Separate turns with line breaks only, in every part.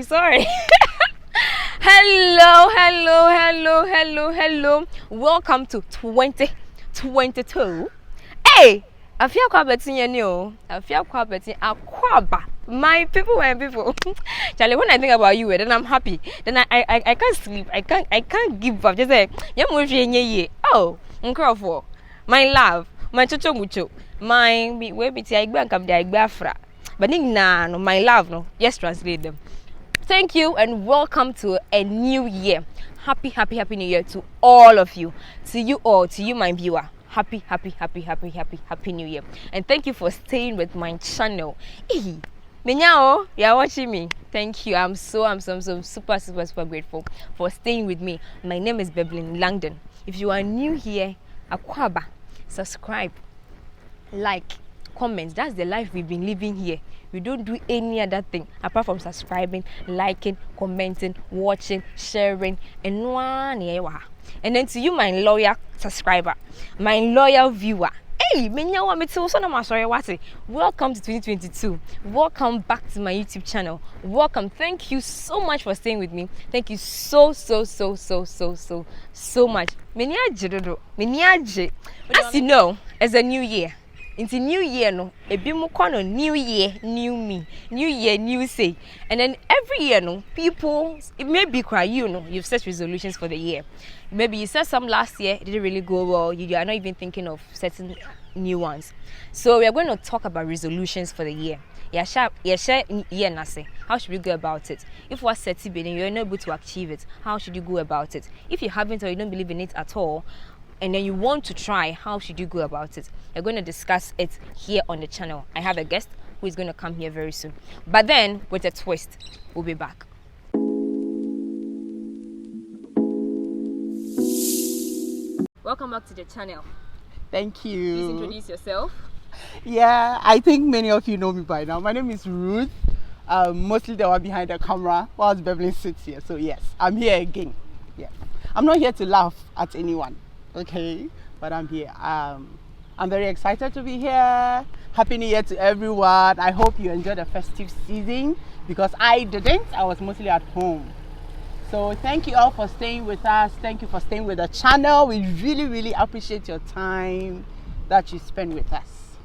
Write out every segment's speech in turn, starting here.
Sorry. Hello. Welcome to 2022. Hey, I feel quite better you. I feel quite better. My people. Charlie, when I think about you, then I'm happy. Then I can't sleep. I can't give up. Just say, oh, Nkrofo, my love, my chocho mucho, my we be ti agba nkam de agba afra. But no, my love no. Just translate them. Thank you and welcome to a new year. Happy new year to all of you. To you all, to you my viewer. Happy new year. And thank you for staying with my channel. Menyao, you're watching me. Thank you. I'm so super grateful for staying with me. My name is Bervelyn Longdon. If you are new here, Akwaba, subscribe, like, comment. That's the life we've been living here. We don't do any other thing apart from subscribing, liking, commenting, watching, sharing, and then to you, my loyal subscriber, my loyal viewer. Hey, welcome to 2022. Welcome back to my YouTube channel. Welcome. Thank you so much for staying with me. Thank you so much. As you know, it's a new year. Into new year no, new year, new me, new year, new say. And then every year no, people, it may be cry you've set resolutions for the year. Maybe you set some last year, it didn't really go well. You are not even thinking of setting new ones. So we are going to talk about resolutions for the year. How should we go about it? If what's set and you're not able to achieve it, how should you go about it? If you haven't or you don't believe in it at all, and then you want to try, how should you go about it? We're going to discuss it here on the channel. I have a guest who is going to come here very soon. But then, with a twist, we'll be back. Welcome back to the channel.
Thank you.
Please introduce yourself.
Yeah, I think many of you know me by now. My name is Ruth. Mostly the one behind the camera whilst Bervelyn sits here. So yes, I'm here again. Yeah, I'm not here to laugh at anyone. Okay, but I'm here. I'm very excited to be here. Happy New Year to everyone. I hope you enjoyed the festive season because I didn't. I was mostly at home. So thank you all for staying with us. Thank you for staying with the channel. We really appreciate your time that you spend with us.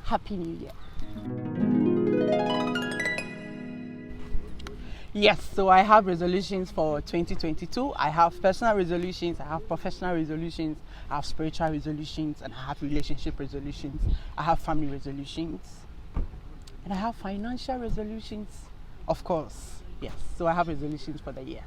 Happy New Year. Yes, so I have resolutions for 2022. I have personal resolutions, I have professional resolutions, I have spiritual resolutions, and I have relationship resolutions. I have family resolutions, and I have financial resolutions, of course. Yes, so I have resolutions for the year.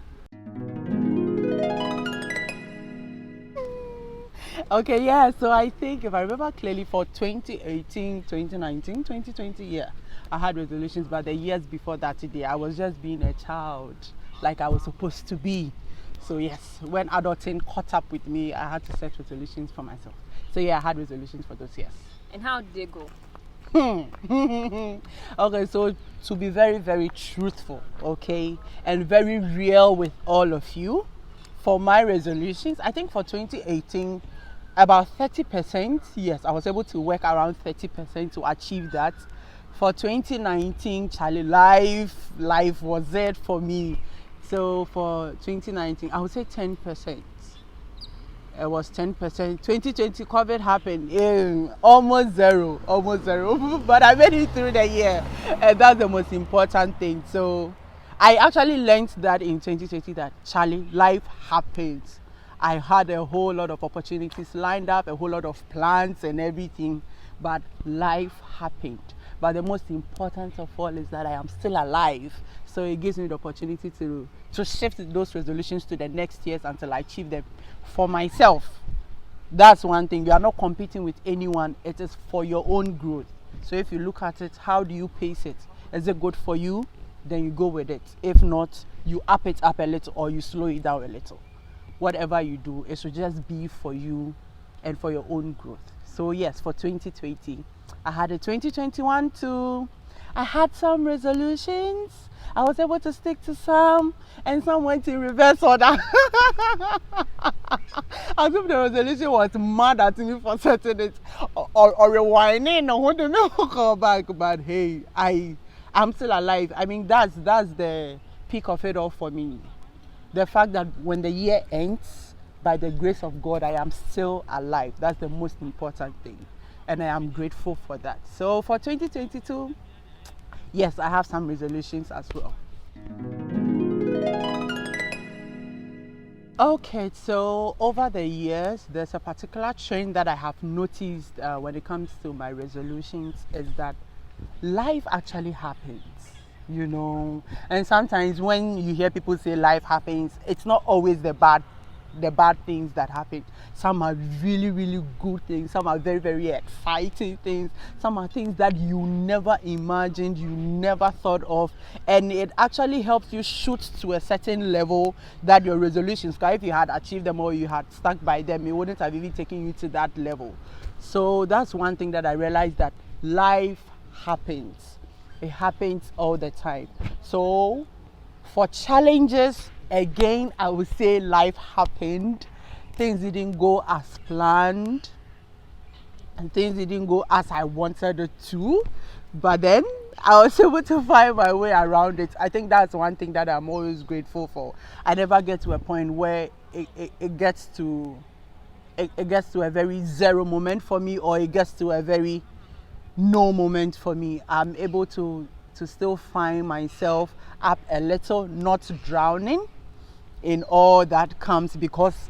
Okay, yeah, so I think if I remember clearly for 2018, 2019, 2020, yeah, I had resolutions, but the years before that today, I was just being a child like I was supposed to be. So yes, when adulting caught up with me, I had to set resolutions for myself. So yeah, I had resolutions for those years.
And how did they go?
Okay, so to be very truthful, okay, and very real with all of you, for my resolutions, I think for 2018, about 30%, yes, I was able to work around 30% to achieve that. For 2019, Charlie, life was it for me. So for 2019, I would say 10%. It was 10%. 2020, COVID happened. Almost zero. But I made it through the year. And that's the most important thing. So I actually learned that in 2020 that, Charlie, life happens. I had a whole lot of opportunities lined up, a whole lot of plans and everything. But life happened. But the most important of all is that I am still alive. So it gives me the opportunity to shift those resolutions to the next years until I achieve them for myself. That's one thing. You are not competing with anyone. It is for your own growth. So if you look at it, how do you pace it? Is it good for you? Then you go with it. If not, you up it up a little or you slow it down a little. Whatever you do, it should just be for you and for your own growth. So yes, for 2020, I had a 2021 too. I had some resolutions. I was able to stick to some, and some went in reverse order. As if the resolution was mad at me for setting it or rewinding or what me go back. But hey, I'm still alive. I mean, that's the peak of it all for me. The fact that when the year ends, by the grace of God, I am still alive. That's the most important thing, and I am grateful for that. So for 2022. Yes, I have some resolutions as well. Okay, so over the years, there's a particular trend that I have noticed when it comes to my resolutions is that life actually happens, you know. And sometimes when you hear people say life happens, it's not always the bad things that happen. Some are really, really good things. Some are very, very exciting things. Some are things that you never imagined, you never thought of, and it actually helps you shoot to a certain level that your resolutions, because if you had achieved them or you had stuck by them, it wouldn't have even taken you to that level. So that's one thing that I realized, that life happens. It happens all the time. So for challenges, again, I would say life happened. Things didn't go as planned, and things didn't go as I wanted it to. But then I was able to find my way around it. I think that's one thing that I'm always grateful for. I never get to a point where it gets to a very zero moment for me, or it gets to a very no moment for me. I'm able to still find myself up a little, not drowning in all that comes, because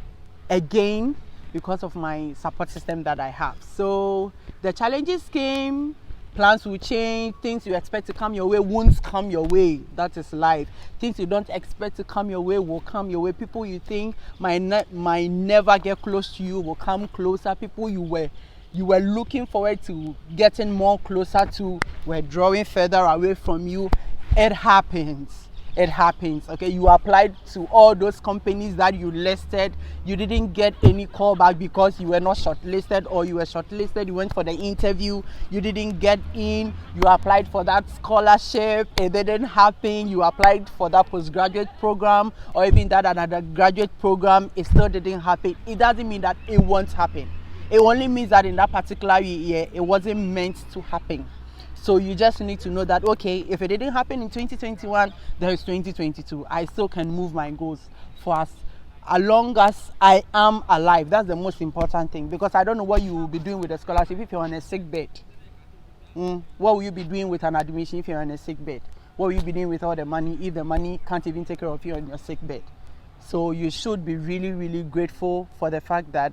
of my support system that I have. So the challenges came, plans will change, things you expect to come your way won't come your way. That is life. Things you don't expect to come your way will come your way. People you think might never get close to you will come closer. People you were looking forward to getting more closer to were drawing further away from you. It happens. Okay, you applied to all those companies that you listed, you didn't get any call back because you were not shortlisted, or you were shortlisted, you went for the interview, you didn't get in. You applied for that scholarship, it didn't happen. You applied for that postgraduate program, or even that another graduate program, it still didn't happen. It doesn't mean that it won't happen. It only means that in that particular year, it wasn't meant to happen. So you just need to know that, okay, if it didn't happen in 2021, there is 2022. I still can move my goals for as long as I am alive. That's the most important thing, because I don't know what you will be doing with a scholarship if you're on a sick bed. What will you be doing with an admission if you're on a sick bed? What will you be doing with all the money if the money can't even take care of you on your sick bed? So you should be really, really grateful for the fact that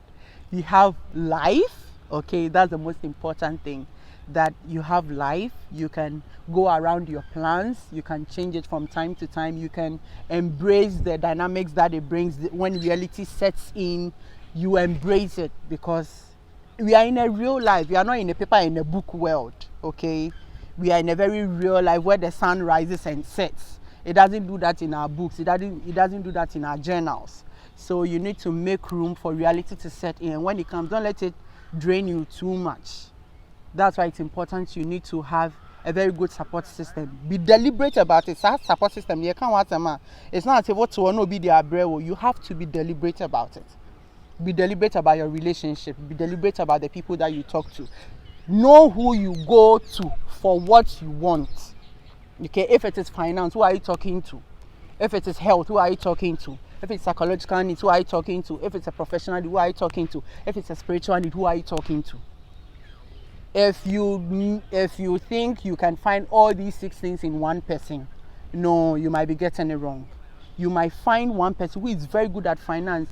you have life. Okay, that's the most important thing. That you have life, you can go around your plans, you can change it from time to time, you can embrace the dynamics that it brings. When reality sets in, you embrace it, because we are in a real life. We are not in a paper in a book world. Okay, we are in a very real life where the sun rises and sets. It doesn't do that in our books. It doesn't do that in our journals. So you need to make room for reality to set in, and when it comes, don't let it drain you too much. That's why it's important. You need to have a very good support system. Be deliberate about it. That support system, you can't want a. It's not a what to be the abreu. You have to be deliberate about it. Be deliberate about your relationship. Be deliberate about the people that you talk to. Know who you go to for what you want. Okay, if it is finance, who are you talking to? If it is health, who are you talking to? If it's psychological needs, who are you talking to? If it's a professional need, who are you talking to? If it's a spiritual need, who are you talking to? If you think you can find all these 6 things in one person, no, you might be getting it wrong. You might find one person who is very good at finance.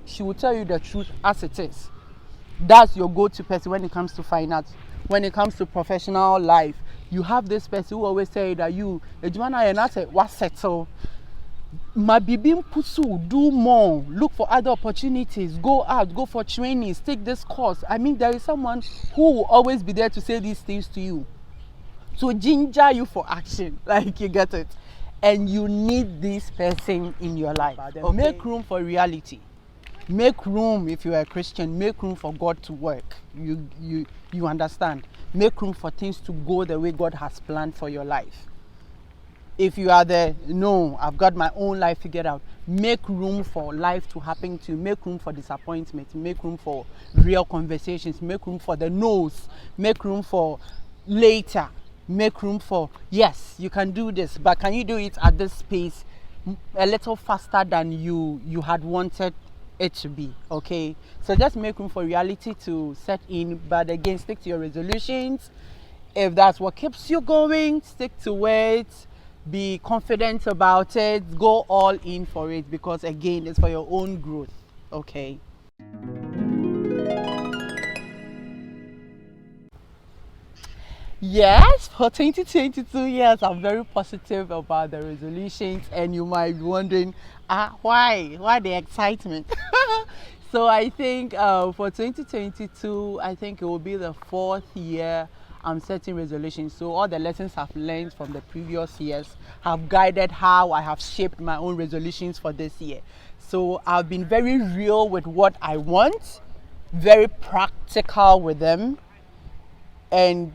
She will tell you the truth as it is. That's your go-to person when it comes to finance. When it comes to professional life, you have this person who always say that what settle. My baby pursue, do more, look for other opportunities, go out, go for trainings, take this course. I mean, there is someone who will always be there to say these things to you, to ginger you for action. Like, you get it. And you need this person in your life. Okay. Make room for reality. Make room. If you're a Christian, make room for God to work. You understand? Make room for things to go the way God has planned for your life. If you are there, no, I've got my own life figured out. Make room for life to happen to you. Make room for disappointment. Make room for real conversations. Make room for the no's. Make room for later. Make room for, yes, you can do this, but can you do it at this pace a little faster than you had wanted it to be? Okay, so just make room for reality to set in, but again, stick to your resolutions. If that's what keeps you going, stick to it. Be confident about it. Go all in for it, because again, it's for your own growth. Okay. Yes, for 2022, yes, I'm very positive about the resolutions, and you might be wondering, why the excitement? So I think for 2022, I think it will be the 4th year I'm setting resolutions. So all the lessons I've learned from the previous years have guided how I have shaped my own resolutions for this year. So I've been very real with what I want, very practical with them, and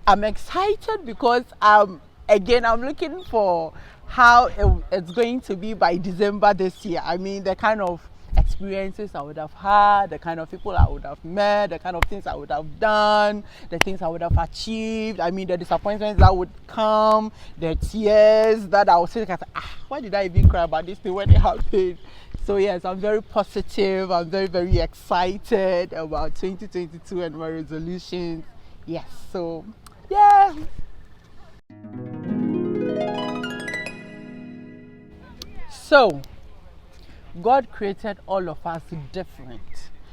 I'm excited because I'm looking for how it's going to be by December this year. I mean, the kind of experiences I would have had, the kind of people I would have met, the kind of things I would have done, the things I would have achieved. I mean, the disappointments that would come, the tears that I would say, why did I even cry about this thing when it happened? So yes, I'm very positive. I'm very, very excited about 2022 and my resolutions. Yes, so yeah. So God created all of us different.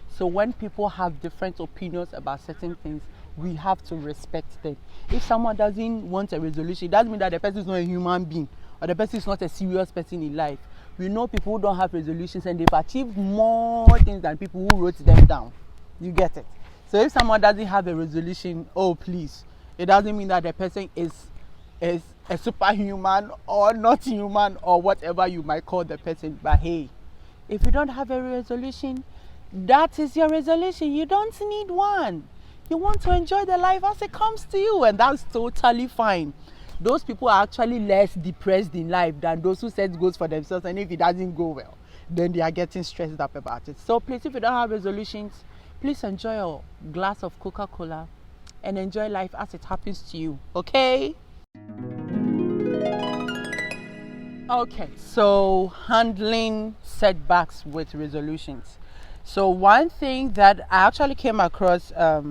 So when people have different opinions about certain things, we have to respect them. If someone doesn't want a resolution, it doesn't mean that the person is not a human being or the person is not a serious person in life. We know people who don't have resolutions and they've achieved more things than people who wrote them down. You get it? So if someone doesn't have a resolution, oh please, it doesn't mean that the person is a superhuman or not human or whatever you might call the person. But hey, if you don't have a resolution, that is your resolution. You don't need one. You want to enjoy the life as it comes to you, and that's totally fine. Those people are actually less depressed in life than those who set goals for themselves, and if it doesn't go well, then they are getting stressed up about it. So please, if you don't have resolutions, please enjoy a glass of Coca-Cola and enjoy life as it happens to you. Okay? Okay, so handling setbacks with resolutions. So one thing that I actually came across a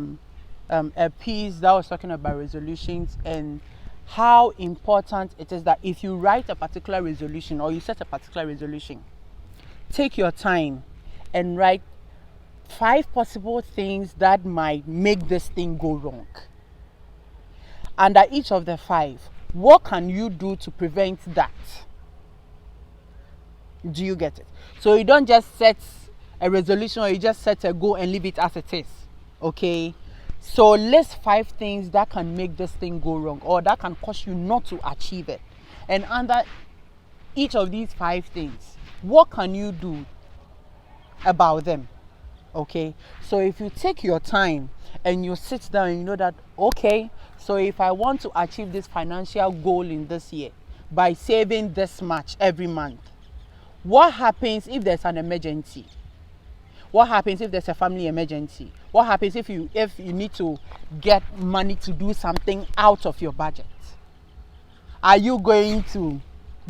piece that was talking about resolutions and how important it is that if you write a particular resolution or you set a particular resolution, take your time and write 5 possible things that might make this thing go wrong. Under each of the 5, what can you do to prevent that? Do you get it? So you don't just set a resolution or you just set a goal and leave it as it is. Okay? So list 5 things that can make this thing go wrong or that can cause you not to achieve it. And under each of these 5 things, what can you do about them? Okay? So if you take your time and you sit down and you know that, okay, so if I want to achieve this financial goal in this year by saving this much every month, what happens if there's an emergency? What happens if there's a family emergency? What happens if you need to get money to do something out of your budget? Are you going to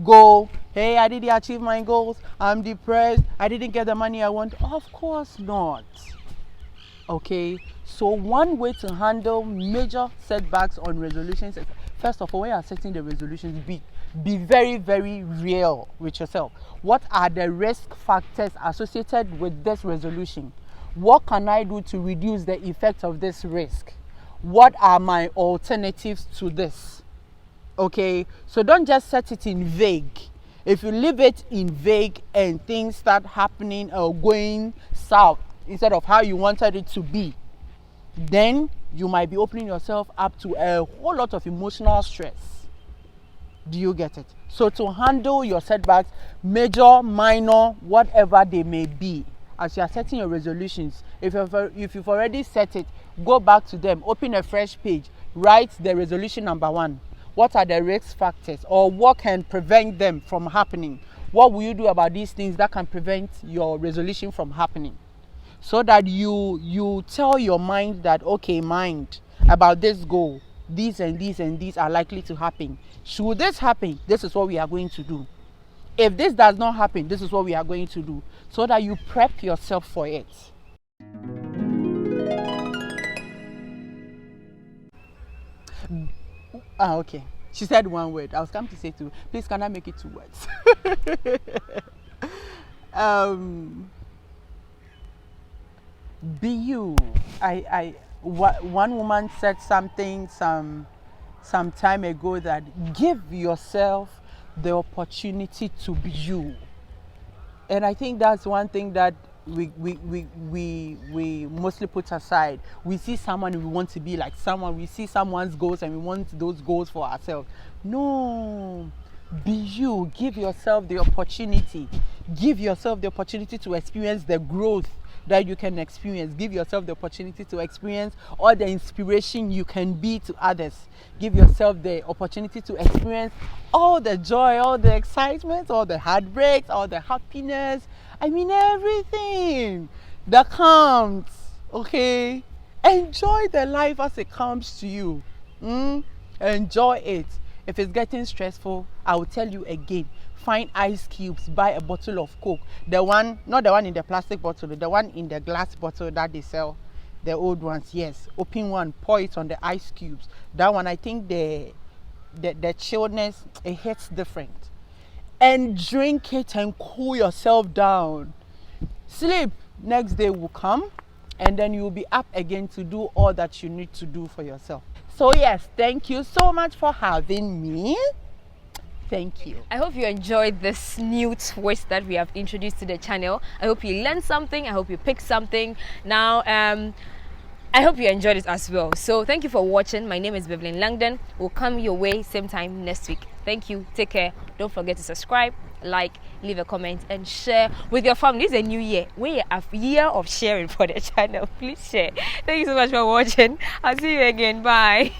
go, hey, I didn't achieve my goals, I'm depressed, I didn't get the money I want? Of course not. Okay, so one way to handle major setbacks on resolutions is, first of all, when you are setting the resolutions, be very, very real with yourself. What are the risk factors associated with this resolution? What can I do to reduce the effect of this risk? What are my alternatives to this? Okay, so don't just set it in vague. If you leave it in vague and things start happening or going south instead of how you wanted it to be, then you might be opening yourself up to a whole lot of emotional stress. Do you get it? So to handle your setbacks, major, minor, whatever they may be, as you are setting your resolutions, if you've already set it, go back to them, open a fresh page, write the resolution number 1. What are the risk factors, or what can prevent them from happening? What will you do about these things that can prevent your resolution from happening? So that you tell your mind that, okay, mind, about this goal, these and these and these are likely to happen. Should this happen, this is what we are going to do. If this does not happen, this is what we are going to do. So that you prep yourself for it. Okay. She said one word. I was coming to say 2. Please, can I make it 2 words? Be you. One woman said something some time ago, that give yourself the opportunity to be you. And I think that's one thing that we mostly put aside. We see someone and we want to be like someone. We see someone's goals and we want those goals for ourselves. No, be you. Give yourself the opportunity. Give yourself the opportunity to experience the growth that you can experience. Give yourself the opportunity to experience all the inspiration you can be to others. Give yourself the opportunity to experience all the joy, all the excitement, all the heartbreaks, all the happiness. I mean, everything that comes. Okay? Enjoy the life as it comes to you. Enjoy it. If it's getting stressful, I will tell you again. Find ice cubes, buy a bottle of Coke. The one, not the one in the plastic bottle, the one in the glass bottle that they sell, the old ones. Yes, open one, pour it on the ice cubes. That one, I think the chillness, it hits different. And drink it and cool yourself down. Sleep. Next day will come, and then you'll be up again to do all that you need to do for yourself. So yes, thank you so much for having me. Thank you.
I hope you enjoyed this new twist that we have introduced to the channel. I hope you learned something. I hope you picked something. Now, I hope you enjoyed it as well. So thank you for watching. My name is Bervelyn Longdon. We'll come your way same time next week. Thank you. Take care. Don't forget to subscribe, like, leave a comment, and share with your family. This is a new year. We're a year of sharing for the channel. Please share. Thank you so much for watching. I'll see you again. Bye.